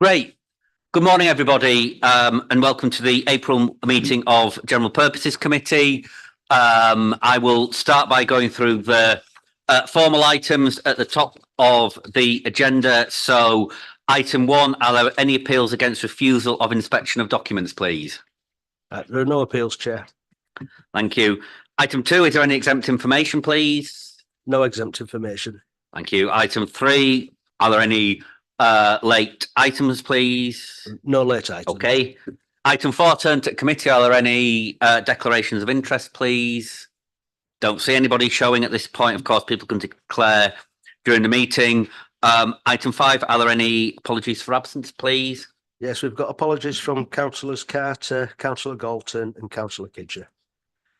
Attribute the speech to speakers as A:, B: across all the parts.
A: Great. Good morning, everybody, and welcome to the April meeting of General Purposes Committee. I will start by going through the formal items at the top of the agenda. So, item 1, are there any appeals against refusal of inspection of documents, please?
B: There are no appeals, Chair.
A: Thank you. Item 2, is there any exempt information, please?
B: No exempt information.
A: Thank you. Item 3, are there any late items, please?
B: No late items.
A: Okay. Item 4, turn to committee. Are there any declarations of interest, please? Don't see anybody showing at this point. Of course, people can declare during the meeting. Item 5, are there any apologies for absence, please?
B: Yes, we've got apologies from Councillors Carter, Councillor Galton and Councillor Kidger.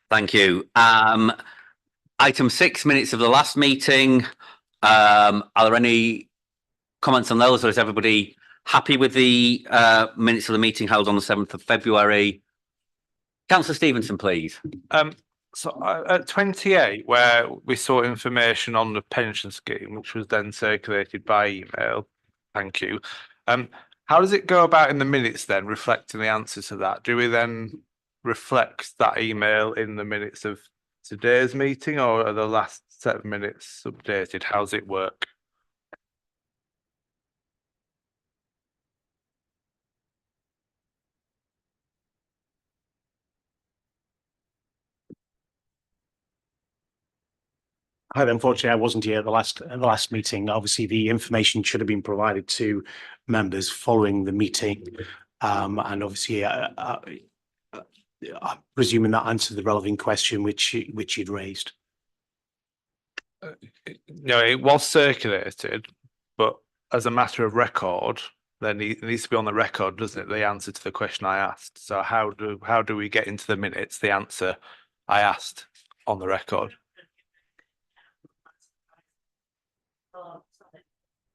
A: Thank you. Item 6, minutes of the last meeting. Are there any comments on those, or is everybody happy with the minutes of the meeting held on the 7th of February? Councillor Stevenson, please.
C: So at 28, where we saw information on the pension scheme, which was then circulated by email, thank you. How does it go about in the minutes then, reflecting the answers to that? Do we then reflect that email in the minutes of today's meeting, or are the last set of minutes updated? How does it work?
D: Unfortunately, I wasn't here at the last meeting. Obviously, the information should have been provided to members following the meeting, and obviously, I'm presuming that answered the relevant question which you'd raised.
C: No, it was circulated, but as a matter of record, then it needs to be on the record, doesn't it? The answer to the question I asked. So how do we get into the minutes the answer I asked on the record?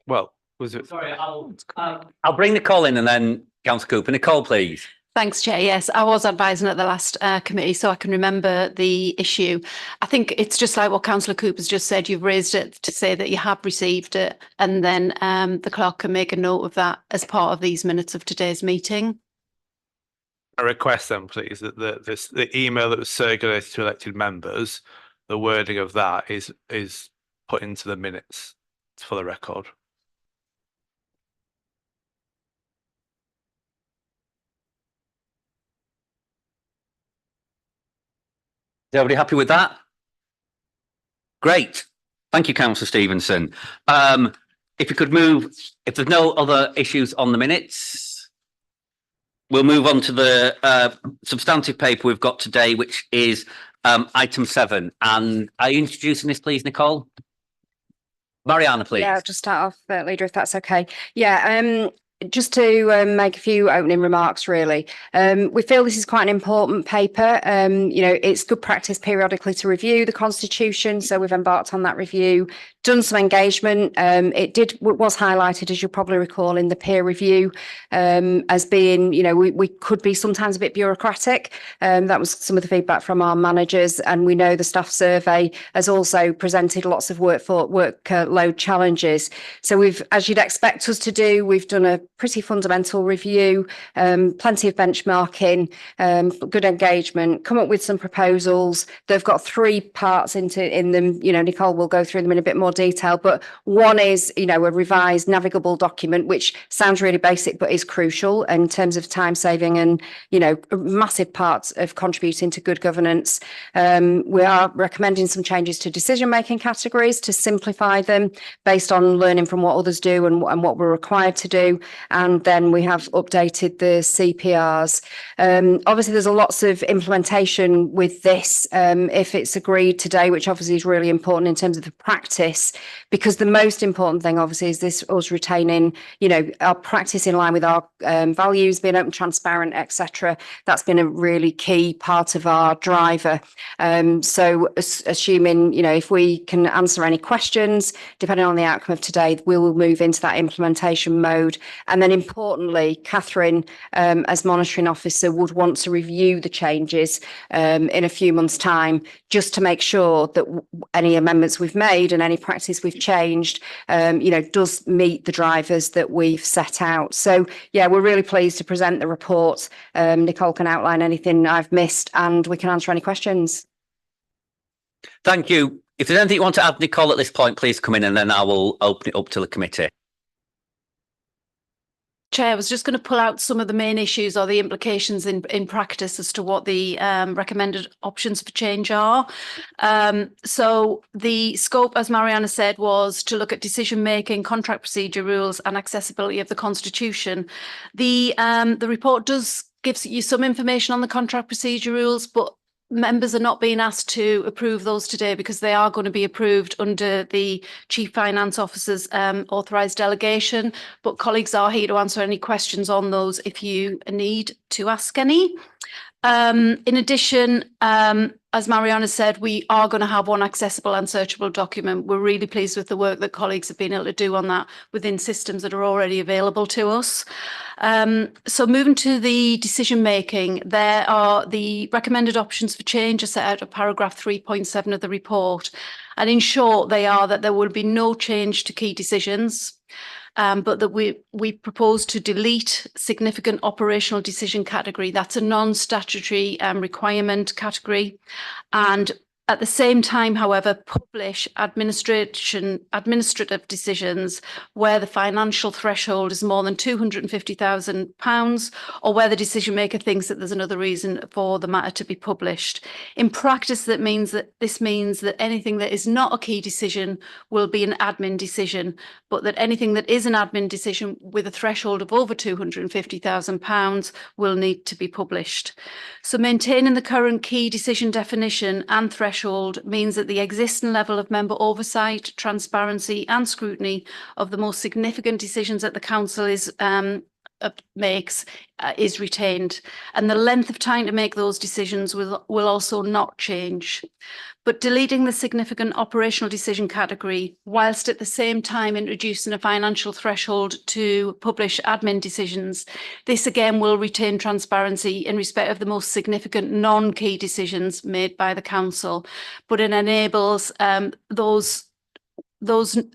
C: Well, was it?
A: Sorry, I'll bring Nicole in and then Councillor Cooper. Nicole, please.
E: Thanks, Chair. Yes, I was advising at the last committee, so I can remember the issue. I think it's just like what Councillor Cooper's just said. You've raised it to say that you have received it, and then the clerk can make a note of that as part of these minutes of today's meeting.
C: I request then, please, that the email that was circulated to elected members, the wording of that is put into the minutes for the record.
A: Is everybody happy with that? Great. Thank you, Councillor Stevenson. If you could move, if there's no other issues on the minutes, we'll move on to the substantive paper we've got today, which is item 7. And are you introducing this, please, Nicole? Mariana, please.
F: Yeah, I'll just start off, Leader, if that's okay. Yeah, just to make a few opening remarks, really. We feel this is quite an important paper. It's good practice periodically to review the Constitution, so we've embarked on that review, done some engagement. It was highlighted, as you'll probably recall, in the peer review as being, we could be sometimes a bit bureaucratic. That was some of the feedback from our managers, and we know the staff survey has also presented lots of workload challenges. So we've, as you'd expect us to do, we've done a pretty fundamental review, plenty of benchmarking, good engagement, come up with some proposals. They've got 3 parts in them. Nicole will go through them in a bit more detail, but one is, a revised navigable document, which sounds really basic, but is crucial in terms of time saving and, massive parts of contributing to good governance. We are recommending some changes to decision-making categories to simplify them based on learning from what others do and what we're required to do. And then we have updated the CPRs. Obviously, there's lots of implementation with this if it's agreed today, which obviously is really important in terms of the practice, because the most important thing, obviously, is this us retaining, our practice in line with our values, being open, transparent, etc. That's been a really key part of our driver. So assuming, if we can answer any questions, depending on the outcome of today, we will move into that implementation mode. And then importantly, Catherine, as monitoring officer, would want to review the changes in a few months' time, just to make sure that any amendments we've made and any practice we've changed, does meet the drivers that we've set out. So yeah, we're really pleased to present the report. Nicole can outline anything I've missed and we can answer any questions.
A: Thank you. If there's anything you want to add, Nicole, at this point, please come in and then I will open it up to the committee.
E: Chair, I was just going to pull out some of the main issues or the implications in practice as to what the recommended options for change are. So the scope, as Mariana said, was to look at decision-making, contract procedure rules and accessibility of the Constitution. The report does give you some information on the contract procedure rules, but members are not being asked to approve those today because they are going to be approved under the Chief Finance Officer's authorised delegation. But colleagues are here to answer any questions on those if you need to ask any. In addition, as Mariana said, we are going to have one accessible and searchable document. We're really pleased with the work that colleagues have been able to do on that within systems that are already available to us. So moving to the decision making, there are the recommended options for change are set out at paragraph 3.7 of the report. And in short, they are that there will be no change to key decisions. But that we propose to delete significant operational decision category. That's a non-statutory requirement category. And at the same time, however, publish administrative decisions where the financial threshold is more than £250,000 or where the decision maker thinks that there's another reason for the matter to be published. In practice, this means that anything that is not a key decision will be an admin decision, but that anything that is an admin decision with a threshold of over £250,000 will need to be published. So maintaining the current key decision definition and threshold means that the existing level of member oversight, transparency and scrutiny of the most significant decisions that the council makes is retained, and the length of time to make those decisions will also not change. But deleting the significant operational decision category, whilst at the same time introducing a financial threshold to publish admin decisions, this again will retain transparency in respect of the most significant non-key decisions made by the council, but it enables those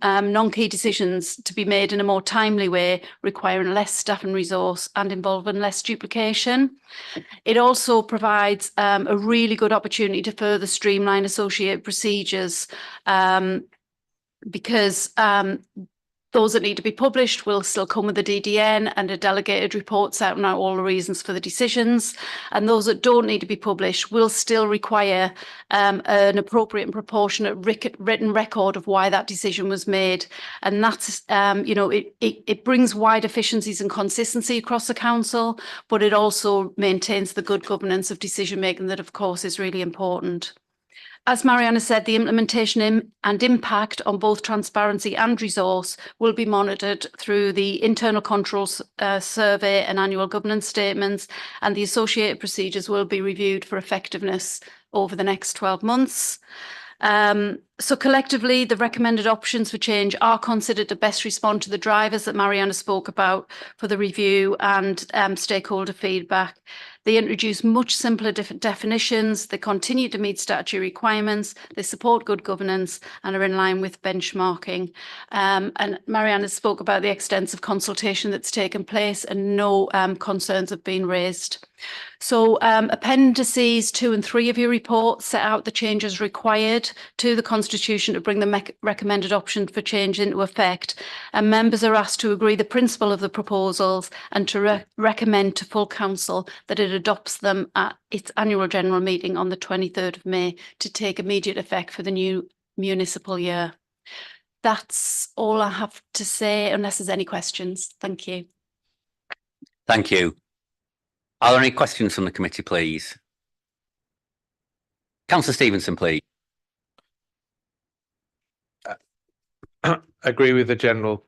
E: non-key decisions to be made in a more timely way, requiring less staff and resource and involving less duplication. It also provides a really good opportunity to further streamline associated procedures because those that need to be published will still come with the DDN and a delegated report setting out all the reasons for the decisions. And those that don't need to be published will still require an appropriate and proportionate written record of why that decision was made. And that's, it brings wide efficiencies and consistency across the council, but it also maintains the good governance of decision making that, of course, is really important. As Mariana said, the implementation and impact on both transparency and resource will be monitored through the internal controls survey and annual governance statements, and the associated procedures will be reviewed for effectiveness over the next 12 months. So collectively, the recommended options for change are considered to best respond to the drivers that Mariana spoke about for the review and stakeholder feedback. They introduce much simpler definitions, they continue to meet statutory requirements, they support good governance and are in line with benchmarking. And Mariana spoke about the extensive consultation that's taken place and no concerns have been raised. So appendices 2 and 3 of your report set out the changes required to the Constitution to bring the recommended option for change into effect, and members are asked to agree the principle of the proposals and to recommend to full council that it adopts them at its annual general meeting on the 23rd of May to take immediate effect for the new municipal year. That's all I have to say, unless there's any questions. Thank you.
A: Thank you. Are there any questions from the committee, please? Councillor Stevenson, please.
C: Agree with the general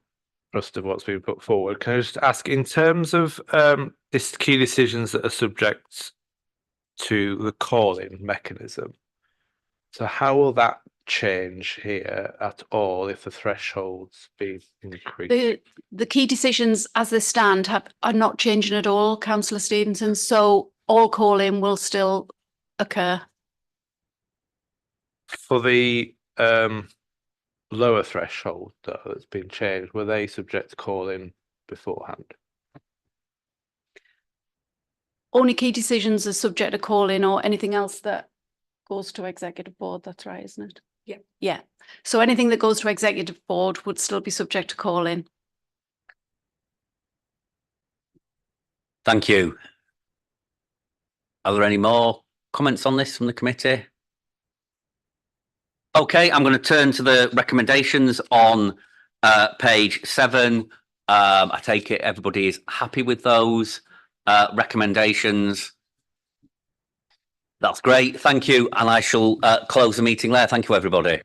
C: thrust of what's been put forward. Can I just ask, in terms of this key decisions that are subject to the calling mechanism, so how will that change here at all if the threshold's been increased?
E: The key decisions as they stand are not changing at all, councillor Stevenson, so all call-in will still occur.
C: For the lower threshold though that's been changed, were they subject to call-in beforehand?
E: Only key decisions are subject to call-in or anything else that goes to executive board, that's right, isn't it?
F: Yeah.
E: Yeah, so anything that goes to executive board would still be subject to call-in.
A: Thank you. Are there any more comments on this from the committee? Okay, I'm going to turn to the recommendations on page 7. I take it everybody is happy with those recommendations. That's great. Thank you. And I shall close the meeting there. Thank you, everybody.